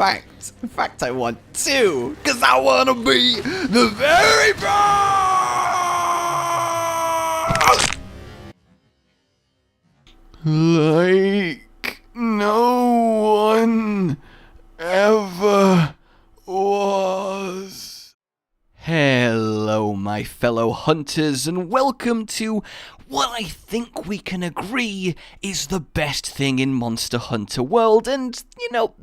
fact, I want 2, because I want to be the very best! Like no one ever was. Hello, my fellow hunters, and welcome to what I think we can agree is the best thing in Monster Hunter World, and,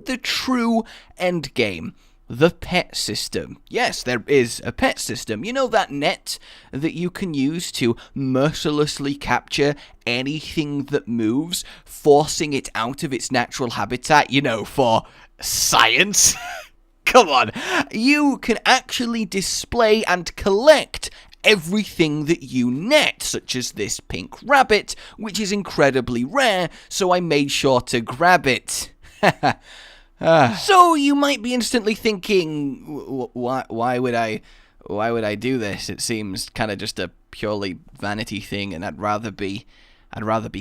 the true end game. The pet system. Yes, there is a pet system. You know that net that you can use to mercilessly capture anything that moves, forcing it out of its natural habitat, for science? Come on. You can actually display and collect everything that you net, such as this pink rabbit, which is incredibly rare, so I made sure to grab it. So you might be instantly thinking, why would I do this? It seems kind of just a purely vanity thing, and I'd rather be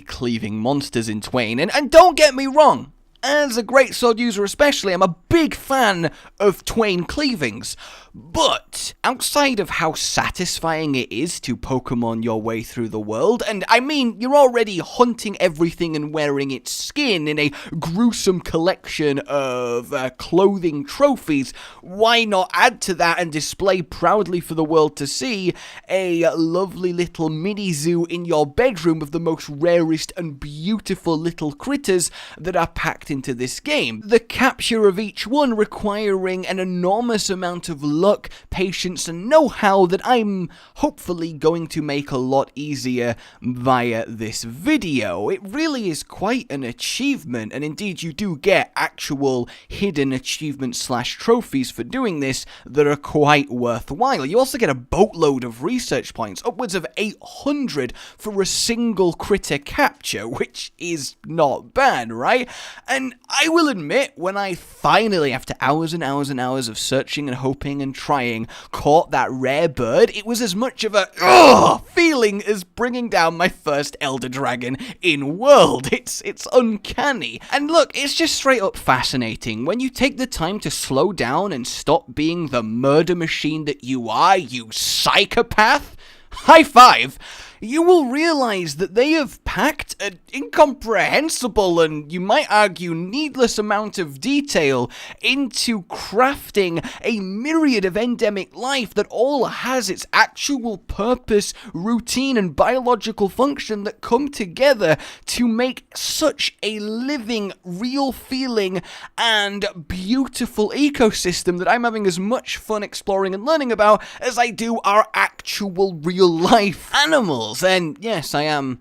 cleaving monsters in twain. And don't get me wrong, as a greatsword user especially, I'm a big fan of twain cleavings. But outside of how satisfying it is to Pokemon your way through the world, and I mean, you're already hunting everything and wearing its skin in a gruesome collection of clothing trophies, why not add to that and display proudly for the world to see a lovely little mini zoo in your bedroom of the most rarest and beautiful little critters that are packed into this game. The capture of each one requiring an enormous amount of luck, patience, and know-how that I'm hopefully going to make a lot easier via this video. It really is quite an achievement, and indeed you do get actual hidden achievements / trophies for doing this that are quite worthwhile. You also get a boatload of research points, upwards of 800 for a single critter capture, which is not bad, right? And I will admit, when I finally, after hours and hours and hours of searching and hoping and trying, caught that rare bird, it was as much of a feeling as bringing down my first Elder Dragon in World. It's uncanny. And look, it's just straight up fascinating. When you take the time to slow down and stop being the murder machine that you are, you psychopath, high five, you will realize that they have packed an incomprehensible and, you might argue, needless amount of detail into crafting a myriad of endemic life that all has its actual purpose, routine, and biological function that come together to make such a living, real feeling, and beautiful ecosystem that I'm having as much fun exploring and learning about as I do our actual real life animals. And yes, I am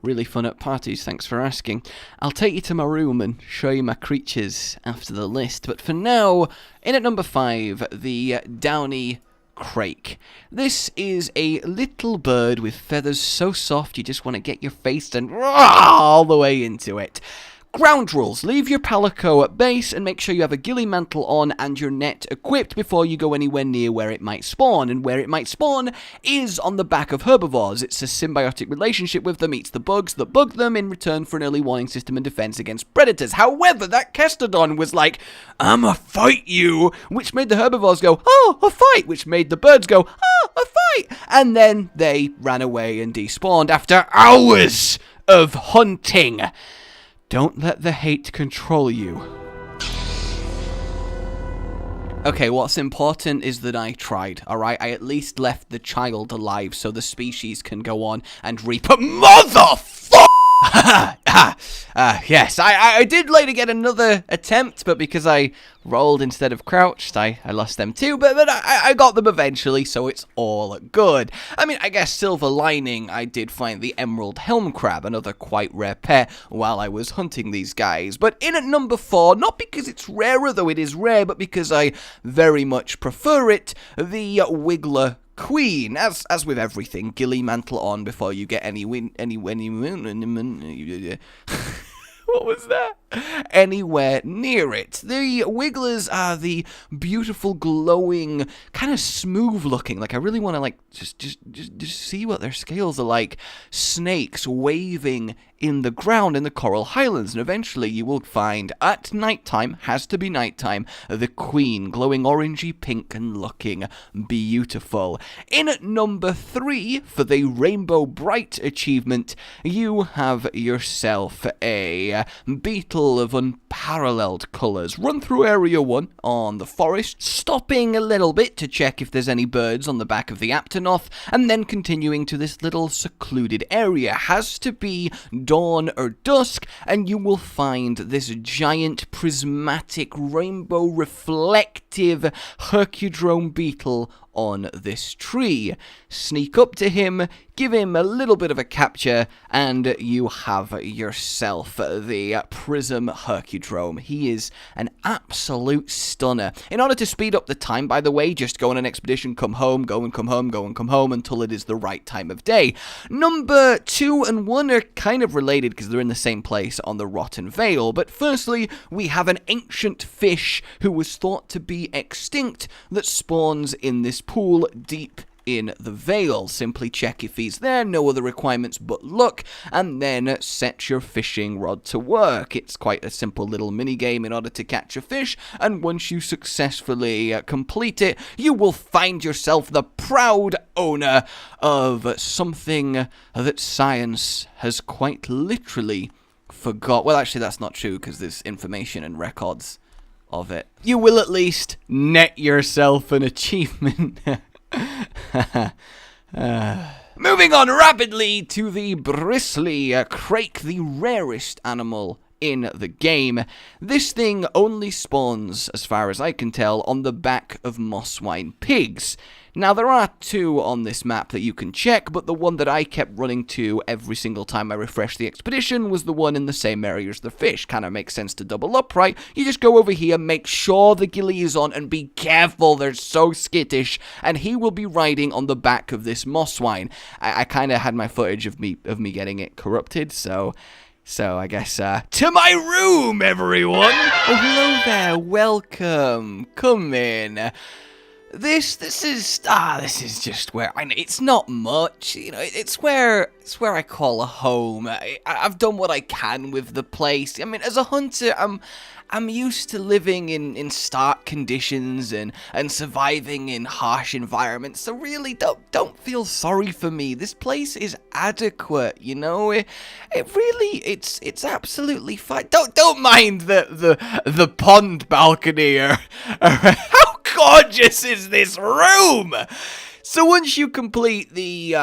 really fun at parties, thanks for asking. I'll take you to my room and show you my creatures after the list, but for now, in at number 5, the Downy Crake. This is a little bird with feathers so soft you just want to get your face and all the way into it. Ground rules. Leave your Palico at base and make sure you have a ghillie mantle on and your net equipped before you go anywhere near where it might spawn. And where it might spawn is on the back of herbivores. It's a symbiotic relationship with them, eats the bugs that bug them in return for an early warning system and defense against predators. However, that Kestodon was like, "I'ma fight you," which made the herbivores go, "Oh, a fight," which made the birds go, "Oh, a fight." And then they ran away and despawned after hours of hunting. Don't let the hate control you. Okay, what's important is that I tried, alright? I at least left the child alive so the species can go on and reap a motherfucker! Yes, I did later get another attempt, but because I rolled instead of crouched, I lost them too, but I got them eventually, so it's all good. I mean, I guess silver lining, I did find the emerald helm crab, another quite rare pet, while I was hunting these guys. But in at number 4, not because it's rarer, though it is rare, but because I very much prefer it, the Wiggler Queen. As with everything, ghillie mantle on before you get any what was that? anywhere near it. The wigglers are the beautiful, glowing, kind of smooth looking. Like, I really want to like just see what their scales are like. Snakes waving in the ground in the Coral Highlands, and eventually you will find at nighttime, has to be nighttime, the queen, glowing orangey pink and looking beautiful. In at number 3 for the Rainbow Bright achievement, you have yourself a beetle of unparalleled colours. Run through area 1 on the forest, stopping a little bit to check if there's any birds on the back of the Aptonoth, and then continuing to this little secluded area. Has to be dawn or dusk, and you will find this giant prismatic rainbow reflective Hercudrome beetle on this tree. Sneak up to him, give him a little bit of a capture, and you have yourself the Prism Hercudrome. He is an absolute stunner. In order to speed up the time, by the way, just go on an expedition, come home, go and come home, go and come home until it is the right time of day. Number 2 and 1 are kind of related because they're in the same place on the Rotten Vale, but firstly, we have an ancient fish who was thought to be extinct that spawns in this pool deep in the Vale. Simply check if he's there, no other requirements but luck, and then set your fishing rod to work. It's quite a simple little mini game in order to catch a fish, and once you successfully complete it, you will find yourself the proud owner of something that science has quite literally forgot. Well, actually, that's not true because there's information and records of it. You will at least net yourself an achievement. Moving on rapidly to the Bristly Crake, the rarest animal in the game. This thing only spawns, as far as I can tell, on the back of mosswine pigs. Now, there are 2 on this map that you can check, but the one that I kept running to every single time I refreshed the expedition was the one in the same area as the fish. Kind of makes sense to double up, right? You just go over here, make sure the ghillie is on, and be careful, they're so skittish, and he will be riding on the back of this mosswine. I kind of had my footage of me getting it corrupted, so I guess, to my room, everyone! Oh, hello there, welcome, come in. This is just where it's not much, you know. It's where I call a home. I've done what I can with the place. I mean, as a hunter, I'm used to living in stark conditions and surviving in harsh environments. So really, don't feel sorry for me. This place is adequate, you know. It really, it's absolutely fine. Don't mind the pond balcony or how gorgeous is this room? So once you complete the,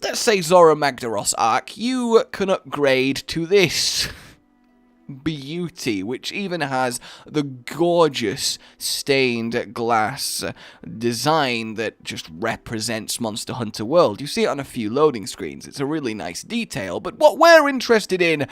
let's say Zora Magdaros arc, you can upgrade to this beauty, which even has the gorgeous stained glass design that just represents Monster Hunter World. You see it on a few loading screens. It's a really nice detail, but what we're interested in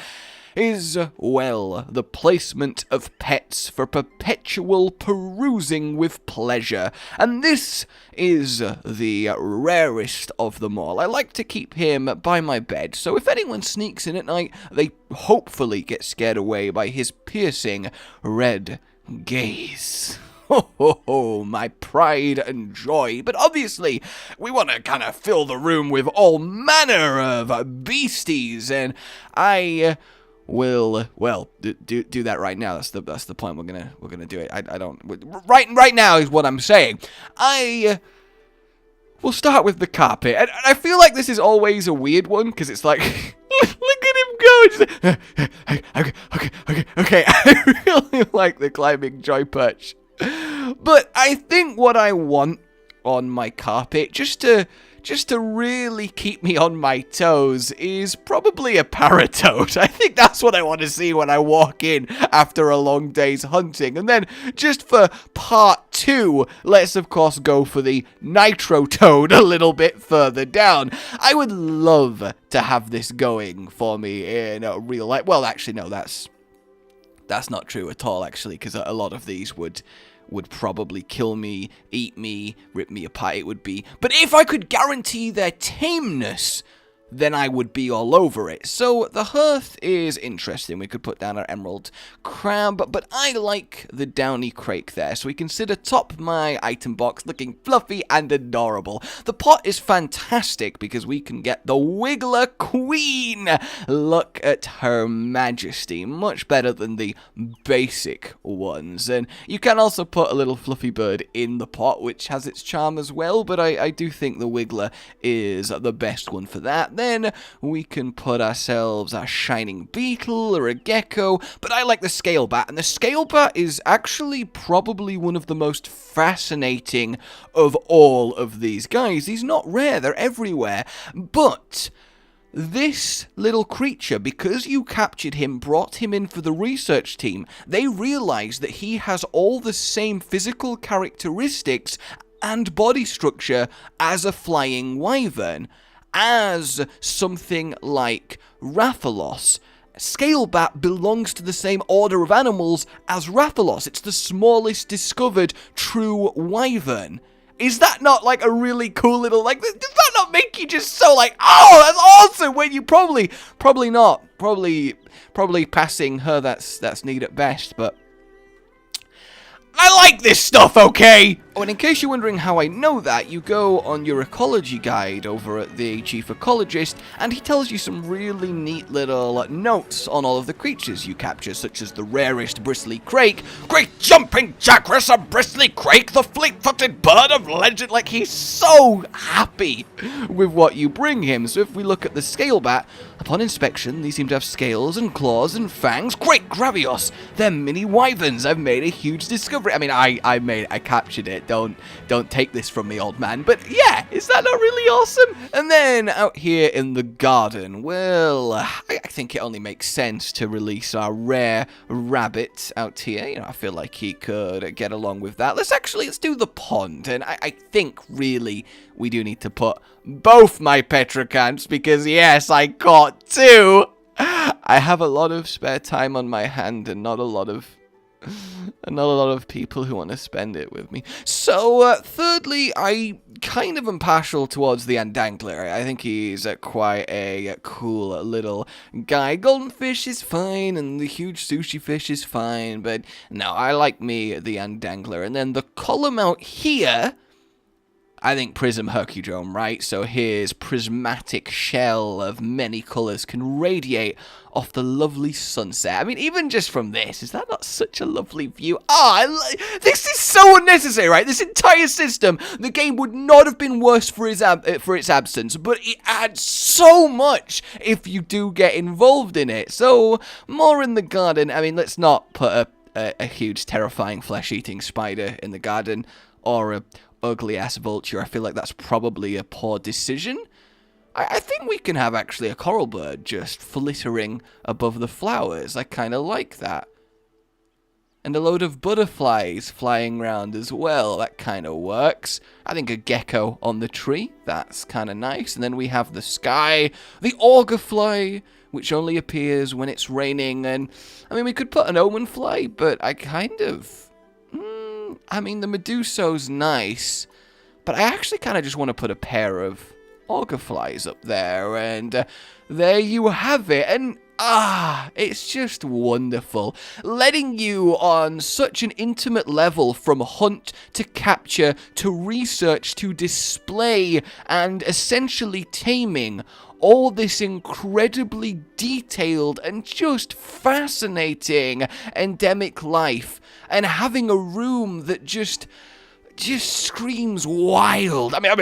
is, well, the placement of pets for perpetual perusing with pleasure. And this is the rarest of them all. I like to keep him by my bed, so if anyone sneaks in at night, they hopefully get scared away by his piercing red gaze. Ho ho ho, my pride and joy. But obviously, we want to kind of fill the room with all manner of beasties, and I will, well, do that right now. That's the point. We're gonna do it. I don't right now is what I'm saying. We'll start with the carpet, and I feel like this is always a weird one because it's like look at him go. Okay. I really like the climbing joy perch, but I think what I want on my carpet, just to really keep me on my toes, is probably a paratoad. I think that's what I want to see when I walk in after a long day's hunting. And then, just for part 2, let's of course go for the nitro toad a little bit further down. I would love to have this going for me in real life. Well, actually, no, that's not true at all, actually, because a lot of these would probably kill me, eat me, rip me apart. It would be. But if I could guarantee their tameness, then I would be all over it. So the hearth is interesting. We could put down our emerald crab, but I like the Downy Crake there. So we can sit atop my item box looking fluffy and adorable. The pot is fantastic because we can get the Wiggler Queen. Look at her majesty. Much better than the basic ones. And you can also put a little fluffy bird in the pot, which has its charm as well, but I do think the Wiggler is the best one for that. Then we can put ourselves a shining beetle or a gecko, but I like the scale bat, and the scale bat is actually probably one of the most fascinating of all of these guys. He's not rare, they're everywhere, but this little creature, because you captured him, brought him in for the research team, they realized that he has all the same physical characteristics and body structure as a flying wyvern, as something like Rathalos. Scalebat belongs to the same order of animals as Rathalos. It's the smallest discovered true wyvern. Is that not like a really cool little, like, does that not make you just so like, oh, that's awesome, when you probably not, probably passing her, that's neat at best, but I like this stuff, okay? Oh, and in case you're wondering how I know that, you go on your ecology guide over at the chief ecologist, and he tells you some really neat little notes on all of the creatures you capture, such as the rarest Bristly Crake, great jumping jackrass of Bristly Crake, the fleet-footed bird of legend. Like, he's so happy with what you bring him. So if we look at the scalebat, upon inspection, these seem to have scales and claws and fangs. Great Gravios! They're mini wyverns. I've made a huge discovery. I mean, I captured it. Don't take this from me, old man. But yeah, is that not really awesome? And then out here in the garden, well, I think it only makes sense to release our rare rabbit out here. You know, I feel like he could get along with that. Let's do the pond. And I think really we do need to put both my Petricanths, because yes, I caught two. I have a lot of spare time on my hand and not a lot of people who want to spend it with me. So, thirdly, I kind of am partial towards the Andangler. I think he's quite a cool little guy. Golden fish is fine, and the huge sushi fish is fine, but no, I like me the Andangler. And then the column out here, I think Prism Hercudrome, right? So his prismatic shell of many colours can radiate off the lovely sunset. I mean, even just from this, is that not such a lovely view? This is so unnecessary, right? This entire system, the game would not have been worse for its absence, but it adds so much if you do get involved in it. So, more in the garden. I mean, let's not put a huge, terrifying, flesh-eating spider in the garden, or a ugly-ass vulture. I feel like that's probably a poor decision. I think we can have actually a coral bird just flittering above the flowers. I kind of like that. And a load of butterflies flying around as well. That kind of works. I think a gecko on the tree. That's kind of nice. And then we have the sky. The augerfly, which only appears when it's raining. And, I mean, we could put an omen fly, but I kind of... I mean, the Meduso's nice, but I actually kind of just want to put a pair of augerflies up there, and there you have it. And it's just wonderful, letting you on such an intimate level, from hunt to capture to research to display, and essentially taming all this incredibly detailed and just fascinating endemic life, and having a room that just screams wild. I mean,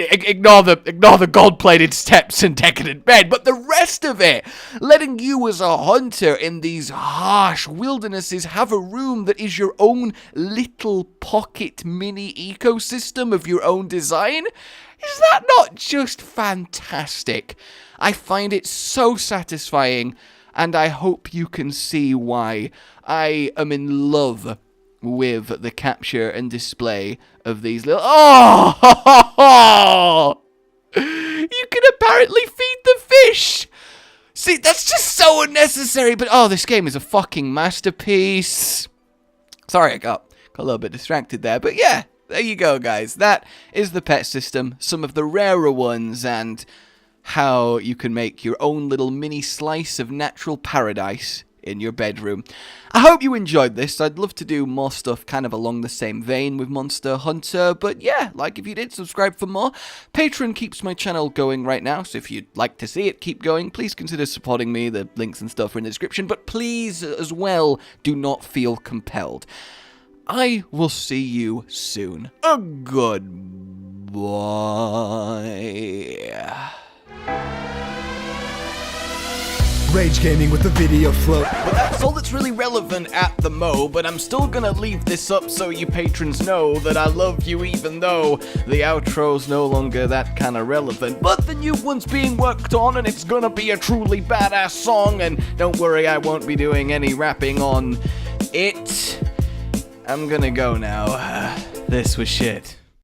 ignore the gold-plated steps and decadent bed, but the rest of it, letting you as a hunter in these harsh wildernesses have a room that is your own little pocket mini ecosystem of your own design. Is that not just fantastic? I find it so satisfying, and I hope you can see why I am in love with the capture and display of these little... Oh! You can apparently feed the fish! See, that's just so unnecessary, but this game is a fucking masterpiece. Sorry, I got a little bit distracted there, but yeah, there you go, guys. That is the pet system, some of the rarer ones, and how you can make your own little mini slice of natural paradise in your bedroom. I hope you enjoyed this. I'd love to do more stuff kind of along the same vein with Monster Hunter, but yeah, like if you did, subscribe for more. Patreon keeps my channel going right now, so if you'd like to see it keep going, please consider supporting me. The links and stuff are in the description, but please as well do not feel compelled. I will see you soon. Goodbye. Rage Gaming with the video float. But that's all that's really relevant at the mo, but I'm still gonna leave this up so you patrons know that I love you even though the outro's no longer that kind of relevant. But the new one's being worked on and it's gonna be a truly badass song, and don't worry, I won't be doing any rapping on it. I'm gonna go now. This was shit.